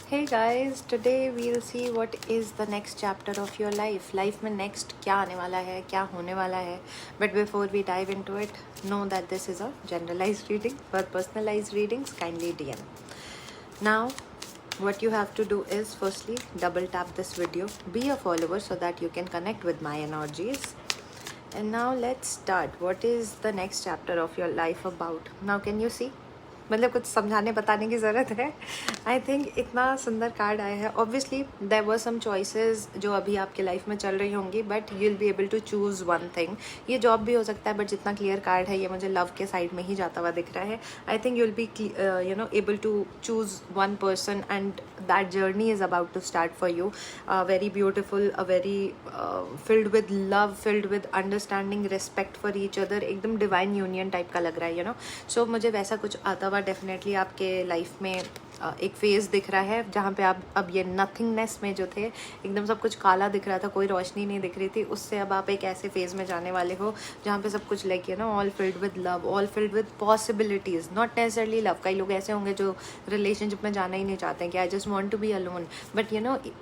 Hey guys, today we'll see what is the next chapter of your life. Life में next क्या आने वाला है, क्या होने वाला है. But before we dive into it, know that this is a generalized reading. For personalized readings, kindly DM. Now, what you have to do is firstly double tap this video, be a follower so that you can connect with my energies. And now let's start. What is the next chapter of your life about? Now can you see? मतलब कुछ समझाने बताने की ज़रूरत है. I think इतना सुंदर card आया है. Obviously there were some choices जो अभी आपके लाइफ में चल रही होंगी, but you will be able to choose one thing. ये जॉब भी हो सकता है, बट जितना क्लियर कार्ड है ये मुझे लव के साइड में ही जाता हुआ दिख रहा है. I think you will be able to choose one person and that journey is about to start for you. Very beautiful, very filled with love, filled with understanding, respect for each other. एकदम divine union type का लग रहा है. सो मुझे वैसा कुछ आता हुआ डेफिनेटली आपके लाइफ में एक फेज दिख रहा है जहाँ पे आप अब ये नथिंगनेस में जो थे, एकदम सब कुछ काला दिख रहा था, कोई रोशनी नहीं दिख रही थी, उससे अब आप एक ऐसे फेज में जाने वाले हो जहाँ पे सब कुछ like all field with love, all filled with possibilities, not necessarily love. कई लोग ऐसे होंगे जो रिलेशनशिप में जाना ही नहीं चाहते हैं कि I just want to be alone, but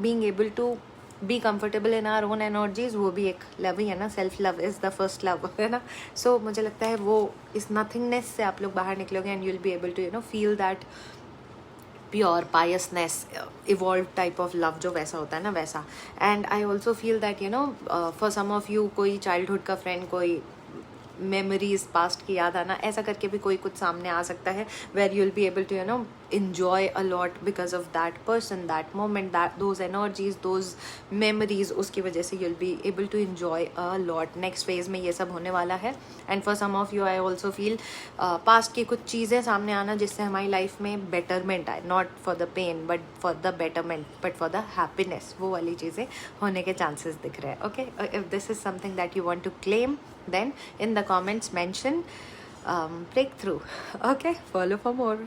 being able to be comfortable in our own energies, वो भी एक लव ही है ना. Self love is the first love, है ना. सो मुझे लगता है वो इस नथिंगनेस से आप लोग बाहर निकलोगे and you will be able to feel that pure piousness, evolve type of love जो वैसा होता है ना, वैसा. And I also feel that for some of you कोई चाइल्डहुड का फ्रेंड, कोई मेमोरीज पास्ट की याद आना, ऐसा करके भी कोई कुछ सामने आ सकता है, where you will be able to enjoy a lot because of that person, that moment, that those energies, those memories. उसकी वजह से you'll be able to enjoy a lot. next phase में ये सब होने वाला है. and for some of you I also feel past की कुछ चीज़ें सामने आना जिससे हमारी लाइफ में betterment आए, not for the pain but for the betterment, but for the happiness. वो वाली चीज़ें होने के chances दिख रहे हैं. okay, if this is something that you want to claim, then in the comments mention breakthrough. okay, follow for more.